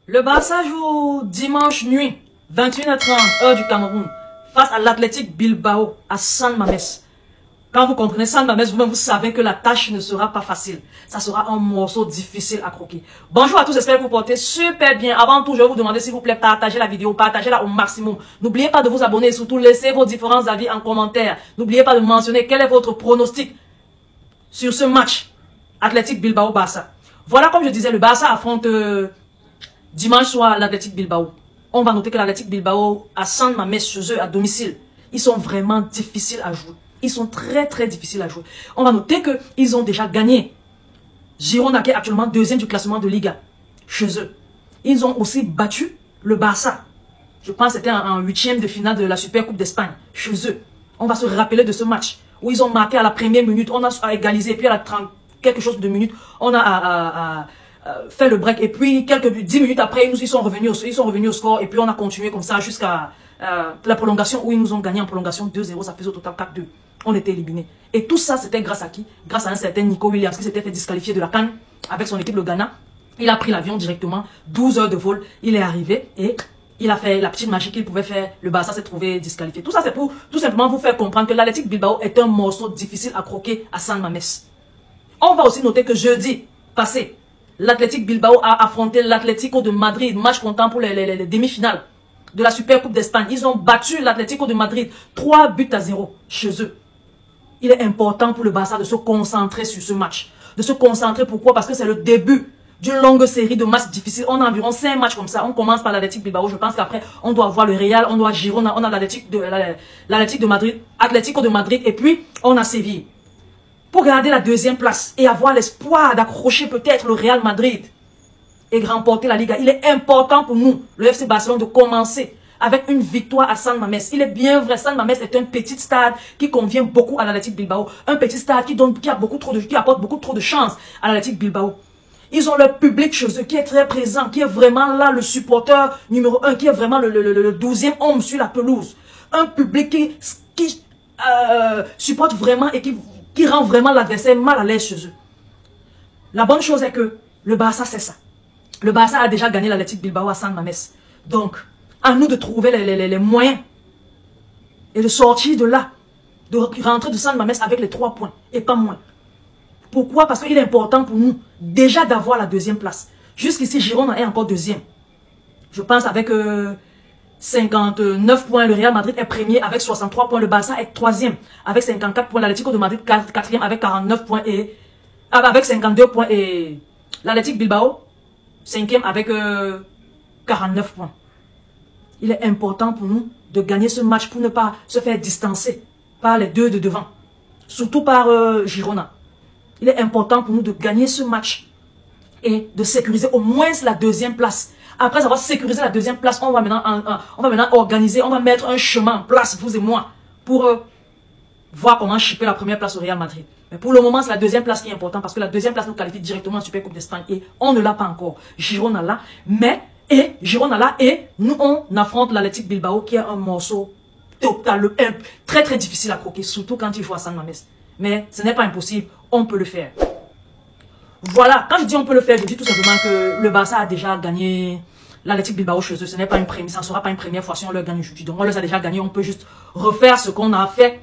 Le Barça joue dimanche nuit, 21h30, heure du Cameroun, face à l'Athletic Bilbao, à San Mamés. Quand vous comprenez San Mamés, vous-même, vous savez que la tâche ne sera pas facile. Ça sera un morceau difficile à croquer. Bonjour à tous, j'espère que vous portez super bien. Avant tout, je vais vous demander s'il vous plaît, partagez la vidéo, partagez-la au maximum. N'oubliez pas de vous abonner et surtout laissez vos différents avis en commentaire. N'oubliez pas de mentionner quel est votre pronostic sur ce match Athletic Bilbao-Barça. Voilà, comme je disais, le Barça affronte dimanche soir l'Athletic Bilbao. On va noter que l'Athletic Bilbao à San Mamés chez eux à domicile, ils sont vraiment difficiles à jouer. Ils sont très difficiles à jouer. On va noter qu'ils ont déjà gagné Girona qui est actuellement deuxième du classement de Liga chez eux. Ils ont aussi battu le Barça. Je pense que c'était en huitième de finale de la Super Coupe d'Espagne chez eux. On va se rappeler de ce match où ils ont marqué à la première minute, on a égalisé, puis à la 30 quelque chose de minutes, on a fait le break et puis 10 minutes après ils sont revenus au score et puis on a continué comme ça jusqu'à la prolongation où ils nous ont gagné en prolongation 2-0, ça faisait au total 4-2. On était éliminés. Et tout ça c'était grâce à qui? Grâce à un certain Nico Williams qui s'était fait disqualifier de la CAN avec son équipe le Ghana. Il a pris l'avion directement, 12 heures de vol, il est arrivé et il a fait la petite magie qu'il pouvait faire. Le Barça s'est trouvé disqualifié. Tout ça c'est pour tout simplement vous faire comprendre que l'Athletic Bilbao est un morceau difficile à croquer à San Mamés. On va aussi noter que jeudi passé, l'Athletic Bilbao a affronté l'Atlético de Madrid, match comptant pour les demi-finales de la Super Coupe d'Espagne. Ils ont battu l'Atlético de Madrid 3-0 chez eux. Il est important pour le Barça de se concentrer sur ce match. De se concentrer, pourquoi? Parce que c'est le début d'une longue série de matchs difficiles. On a environ 5 matchs comme ça. On commence par l'Athletic Bilbao. Je pense qu'après, on doit voir le Real, on doit Girona, on a l'Atlético de Madrid, Atlético de Madrid, et puis on a Séville. Pour garder la deuxième place et avoir l'espoir d'accrocher peut-être le Real Madrid et remporter la Liga, il est important pour nous, le FC Barcelone, de commencer avec une victoire à San Mamés. Il est bien vrai, San Mamés est un petit stade qui convient beaucoup à l'Athletic Bilbao. Un petit stade qui apporte beaucoup trop de chance à l'Athletic Bilbao. Ils ont leur public chez eux qui est très présent, qui est vraiment là, le supporter numéro 1, qui est vraiment le 12e homme sur la pelouse. Un public qui supporte vraiment et qui rend vraiment l'adversaire mal à l'aise chez eux. La bonne chose est que le Barça, c'est ça. Le Barça a déjà gagné l'Athletic Bilbao à San Mamés. Donc, à nous de trouver les moyens et de sortir de là, de rentrer de San Mamés avec les 3 points et pas moins. Pourquoi? Parce qu'il est important pour nous déjà d'avoir la deuxième place. Jusqu'ici, Girona est encore deuxième. Je pense avec 59 points, le Real Madrid est premier avec 63 points, le Barça est troisième avec 54 points, l'Atlético de Madrid quatrième avec 49 points et avec 52 points et l'Athletic Bilbao cinquième avec 49 points. Il est important pour nous de gagner ce match pour ne pas se faire distancer par les deux de devant, surtout par Girona. Il est important pour nous de gagner ce match et de sécuriser au moins la deuxième place. Après avoir sécurisé la deuxième place, on va maintenant organiser, on va mettre un chemin en place, vous et moi, pour voir comment chipper la première place au Real Madrid. Mais pour le moment, c'est la deuxième place qui est importante parce que la deuxième place nous qualifie directement en Super Coupe d'Espagne et on ne l'a pas encore. Girona là, et nous on affronte l'Athletic Bilbao qui est un morceau très difficile à croquer, surtout quand il joue à San Mamés. Mais ce n'est pas impossible, on peut le faire. Voilà, quand je dis on peut le faire, je dis tout simplement que le Barça a déjà gagné l'Athletic Bilbao chez eux. Ce n'est pas une première, ça ne sera pas une première fois si on leur gagne aujourd'hui. Donc on les a déjà gagnés, on peut juste refaire ce qu'on a fait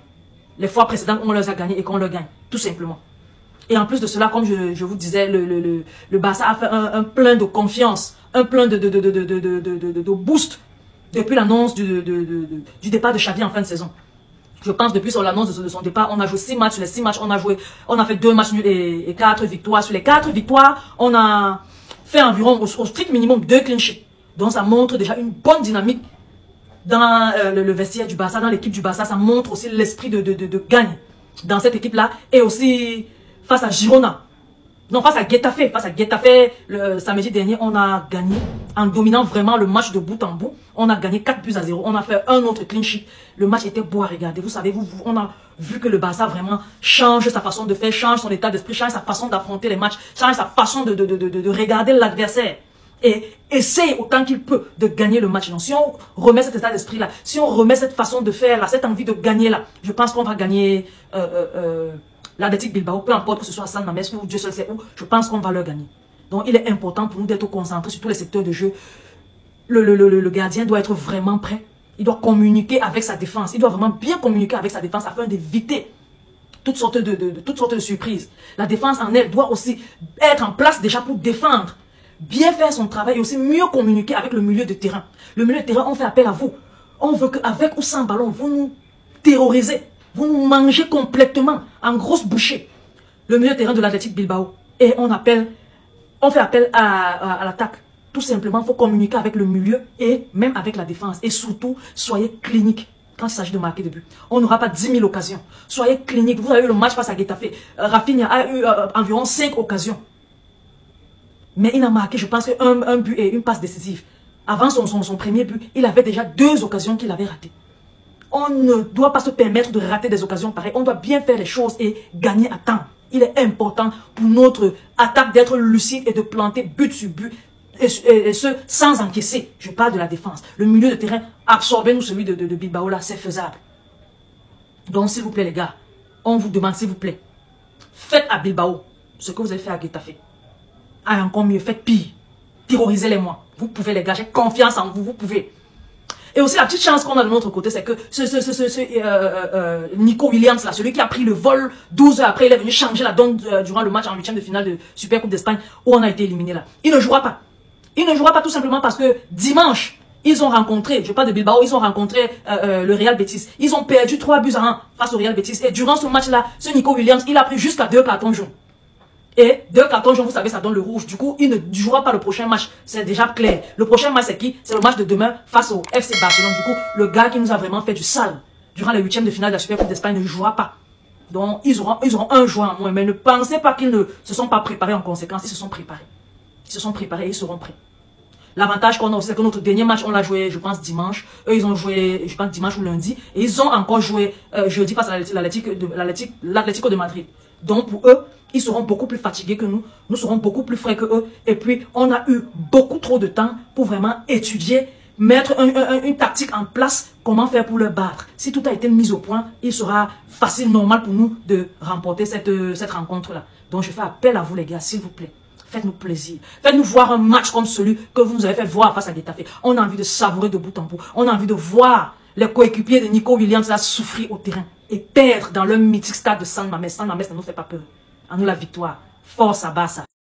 les fois précédentes où on les a gagnés et qu'on leur gagne, tout simplement. Et en plus de cela, comme je vous disais, le Barça a fait un plein de confiance, un plein de boost depuis l'annonce du départ de Xavi en fin de saison. Je pense depuis l'annonce de son départ, on a joué 6 matchs. Sur les 6 matchs, on a fait 2 matchs nuls et 4 victoires. Sur les 4 victoires, on a fait environ au strict minimum 2 clean sheets. Donc ça montre déjà une bonne dynamique dans le vestiaire du Barça, dans l'équipe du Barça. Ça montre aussi l'esprit de gagne dans cette équipe-là. Et aussi face à Girona. Non, face à Getafe, le samedi dernier, on a gagné en dominant vraiment le match de bout en bout. On a gagné 4-0. On a fait un autre clean sheet. Le match était beau à regarder. Vous savez, on a vu que le Barça vraiment change sa façon de faire, change son état d'esprit, change sa façon d'affronter les matchs, change sa façon de regarder l'adversaire. Et essaye autant qu'il peut de gagner le match. Donc, si on remet cet état d'esprit-là, si on remet cette façon de faire, là, cette envie de gagner-là, je pense qu'on va gagner l'Athletic Bilbao, peu importe que ce soit à San Mamés ou Dieu seul sait où, je pense qu'on va leur gagner. Donc, il est important pour nous d'être concentrés sur tous les secteurs de jeu. Le gardien doit être vraiment prêt. Il doit communiquer avec sa défense. Il doit vraiment bien communiquer avec sa défense afin d'éviter toutes sortes de surprises. La défense en elle doit aussi être en place déjà pour défendre, bien faire son travail et aussi mieux communiquer avec le milieu de terrain. Le milieu de terrain, on fait appel à vous. On veut qu'avec ou sans ballon, vous nous terrorisez. Vous nous mangez complètement en grosse bouchée. Le milieu de terrain de l'Athletic Bilbao. Et on fait appel à l'attaque. Tout simplement, il faut communiquer avec le milieu et même avec la défense. Et surtout, soyez clinique quand il s'agit de marquer des buts. On n'aura pas 10 000 occasions. Soyez clinique. Vous avez eu le match face à Getafe. Rafinha a eu environ 5 occasions. Mais il a marqué, je pense, un but et une passe décisive. Avant son premier but, il avait déjà 2 occasions qu'il avait ratées. On ne doit pas se permettre de rater des occasions pareilles. On doit bien faire les choses et gagner à temps. Il est important pour notre attaque d'être lucide et de planter but sur but. Et ce, sans encaisser. Je parle de la défense. Le milieu de terrain, absorbez-nous celui de Bilbao là, c'est faisable. Donc, s'il vous plaît, les gars, on vous demande, s'il vous plaît, faites à Bilbao ce que vous avez fait à Getafe. Ah, encore mieux, faites pire. Terrorisez-les-moi. Vous pouvez, les gars, j'ai confiance en vous, vous pouvez. Et aussi, la petite chance qu'on a de notre côté, c'est que Nico Williams, là, celui qui a pris le vol 12 heures après, il est venu changer la donne durant le match en 8e de finale de Super Coupe d'Espagne, où on a été éliminé là. Il ne jouera pas. Il ne jouera pas tout simplement parce que dimanche, ils ont rencontré, je parle de Bilbao, ils ont rencontré le Real Betis. Ils ont perdu 3-1 face au Real Betis. Et durant ce match-là, ce Nico Williams, il a pris jusqu'à 2 cartons jaunes. Et 2 cartons jaunes, vous savez, ça donne le rouge. Du coup, il ne jouera pas le prochain match. C'est déjà clair. Le prochain match, c'est qui? C'est le match de demain face au FC Barcelone. Du coup, le gars qui nous a vraiment fait du sale durant les 8e de finale de la Super Coupe d'Espagne ne jouera pas. Donc, ils auront un joueur en moins. Mais ne pensez pas qu'ils ne se sont pas préparés en conséquence. Ils se sont préparés. Ils se sont préparés et ils seront prêts. L'avantage qu'on a aussi, c'est que notre dernier match, on l'a joué, je pense, dimanche. Eux, ils ont joué, je pense, dimanche ou lundi. Et ils ont encore joué jeudi face à l'Atlético de Madrid. Donc, pour eux, ils seront beaucoup plus fatigués que nous. Nous serons beaucoup plus frais que eux. Et puis, on a eu beaucoup trop de temps pour vraiment étudier, mettre une tactique en place, comment faire pour le battre. Si tout a été mis au point, il sera facile, normal pour nous de remporter cette rencontre-là. Donc, je fais appel à vous, les gars, s'il vous plaît. Faites-nous plaisir. Faites-nous voir un match comme celui que vous nous avez fait voir face à Getafe. On a envie de savourer de bout en bout. On a envie de voir les coéquipiers de Nico Williams là souffrir au terrain et perdre dans le mythique stade de San Mamés. San Mamés, ça ne nous fait pas peur. À nous la victoire. Force à Barça.